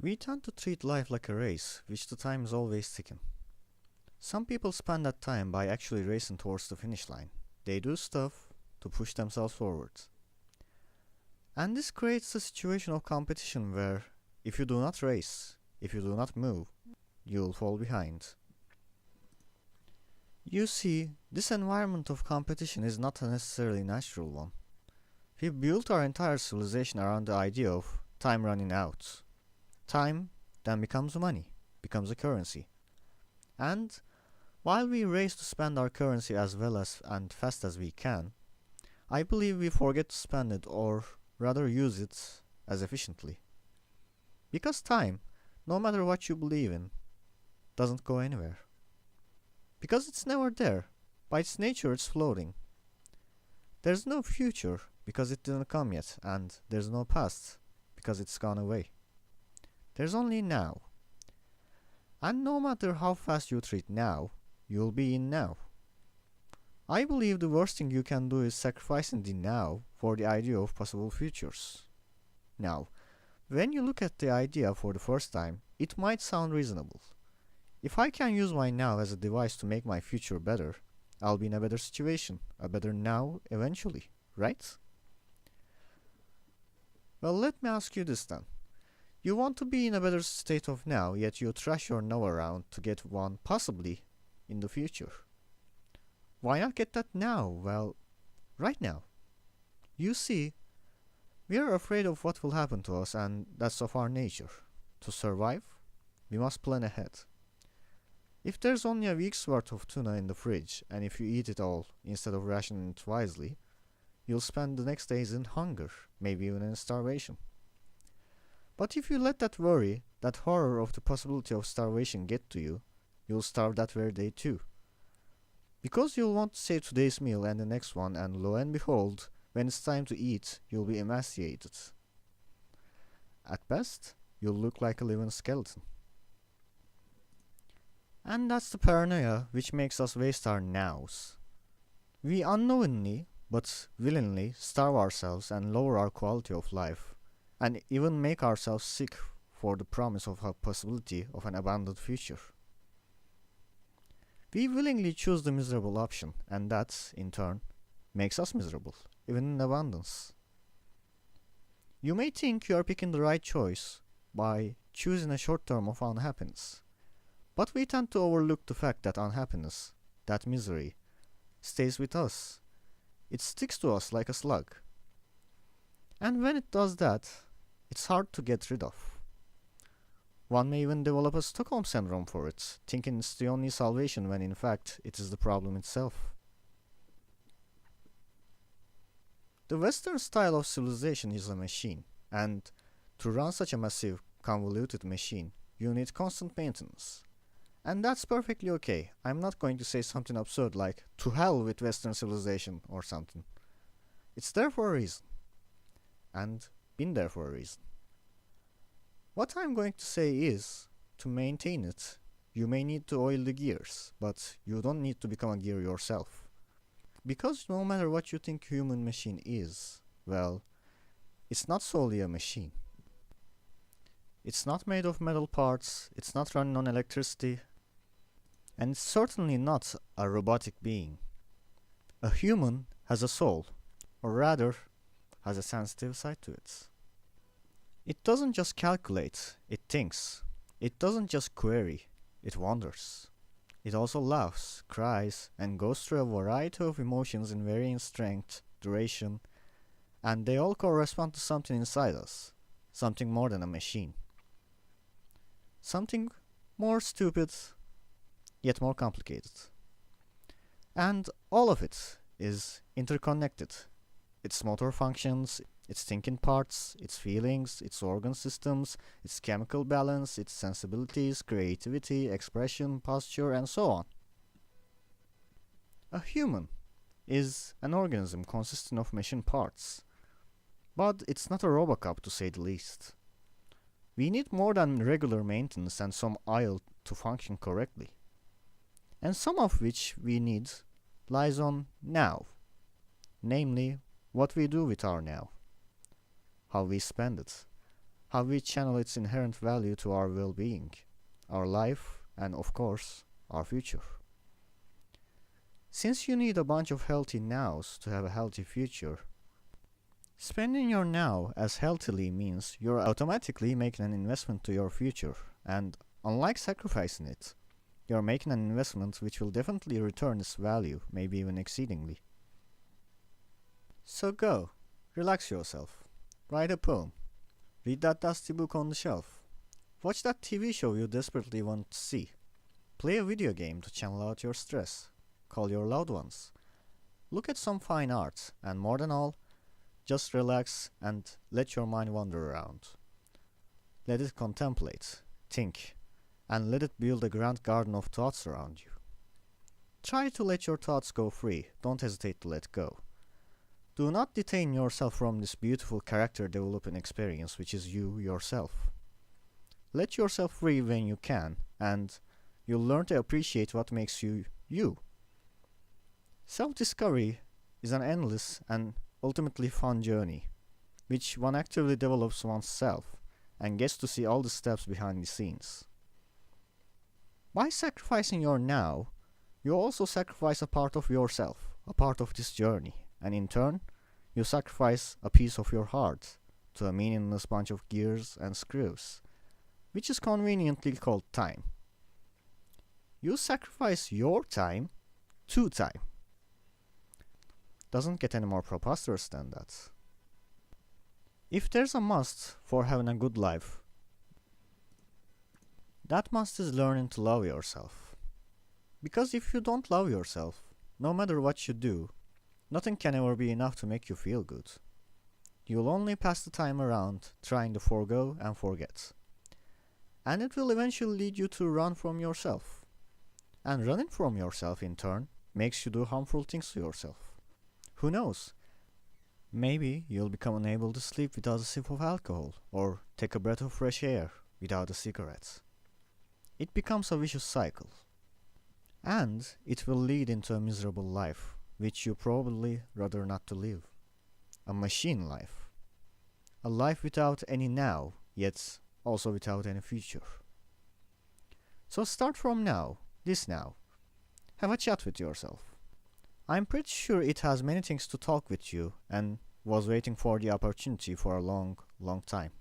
We tend to treat life like a race, which the time is always ticking. Some people spend that time by actually racing towards the finish line. They do stuff to push themselves forward. And this creates a situation of competition where if you do not race, if you do not move, you'll fall behind. You see, this environment of competition is not a necessarily natural one. We built our entire civilization around the idea of time running out. Time then becomes money, becomes a currency. And while we race to spend our currency as well as and fast as we can, I believe we forget to spend it or rather use it as efficiently. Because time, no matter what you believe in, doesn't go anywhere. Because it's never there. By its nature, it's floating. There's no future because it didn't come yet, and there's no past because it's gone away. There's only now. And no matter how fast you treat now, you'll be in now. I believe the worst thing you can do is sacrificing the now for the idea of possible futures. Now, when you look at the idea for the first time, it might sound reasonable. If I can use my now as a device to make my future better, I'll be in a better situation, a better now eventually, right? Well, let me ask you this then. You want to be in a better state of now, yet you trash your now around to get one possibly in the future. Why not get that now? Well, right now. You see, we are afraid of what will happen to us, and that's of our nature. To survive, we must plan ahead. If there's only a week's worth of tuna in the fridge, and if you eat it all instead of rationing it wisely, you'll spend the next days in hunger, maybe even in starvation. But if you let that worry, that horror of the possibility of starvation get to you, you'll starve that very day too. Because you'll want to save today's meal and the next one, and lo and behold, when it's time to eat, you'll be emaciated. At best, you'll look like a living skeleton. And that's the paranoia which makes us waste our nows. We unknowingly, but willingly, starve ourselves and lower our quality of life, and even make ourselves sick for the promise of a possibility of an abundant future. We willingly choose the miserable option, and that, in turn, makes us miserable, even in abundance. You may think you are picking the right choice by choosing a short term of unhappiness, but we tend to overlook the fact that unhappiness, that misery, stays with us. It sticks to us like a slug. And when it does that, it's hard to get rid of. One may even develop a Stockholm syndrome for it, thinking it's the only salvation when in fact it is the problem itself. The Western style of civilization is a machine, and to run such a massive, convoluted machine, you need constant maintenance. And that's perfectly okay. I'm not going to say something absurd like, to hell with Western civilization or something. It's there for a reason. And been there for a reason. What I'm going to say is, to maintain it, you may need to oil the gears, but you don't need to become a gear yourself. Because no matter what you think human machine is, well, it's not solely a machine. It's not made of metal parts, it's not running on electricity, and it's certainly not a robotic being. A human has a soul, or rather, has a sensitive side to it. It doesn't just calculate, it thinks. It doesn't just query, it wonders. It also laughs, cries, and goes through a variety of emotions in varying strength, duration, and they all correspond to something inside us, something more than a machine. Something more stupid, yet more complicated. And all of it is interconnected. Its motor functions, its thinking parts, its feelings, its organ systems, its chemical balance, its sensibilities, creativity, expression, posture, and so on. A human is an organism consisting of machine parts, but it's not a Robocop to say the least. We need more than regular maintenance and some oil to function correctly. And some of which we need lies on now, namely what we do with our now, how we spend it, how we channel its inherent value to our well-being, our life, and of course, our future. Since you need a bunch of healthy nows to have a healthy future, spending your now as healthily means you're automatically making an investment to your future, and unlike sacrificing it, you're making an investment which will definitely return its value, maybe even exceedingly. So go, relax yourself, write a poem, read that dusty book on the shelf, watch that TV show you desperately want to see, play a video game to channel out your stress, call your loved ones, look at some fine art, and more than all, just relax and let your mind wander around. Let it contemplate, think, and let it build a grand garden of thoughts around you. Try to let your thoughts go free, don't hesitate to let go. Do not detain yourself from this beautiful character developing experience which is you yourself. Let yourself free when you can, and you'll learn to appreciate what makes you you. Self-discovery is an endless and ultimately fun journey, which one actively develops oneself and gets to see all the steps behind the scenes. By sacrificing your now, you also sacrifice a part of yourself, a part of this journey, and in turn, you sacrifice a piece of your heart to a meaningless bunch of gears and screws, which is conveniently called time. You sacrifice your time to time. Doesn't get any more preposterous than that. If there's a must for having a good life, that must is learning to love yourself. Because if you don't love yourself, no matter what you do, nothing can ever be enough to make you feel good. You'll only pass the time around trying to forego and forget. And it will eventually lead you to run from yourself. And running from yourself in turn makes you do harmful things to yourself. Who knows? Maybe you'll become unable to sleep without a sip of alcohol, or take a breath of fresh air without a cigarette. It becomes a vicious cycle. And it will lead into a miserable life, which you probably rather not to live. A machine life. A life without any now, yet also without any future. So start from now, this now. Have a chat with yourself. I'm pretty sure it has many things to talk with you and was waiting for the opportunity for a long, long time.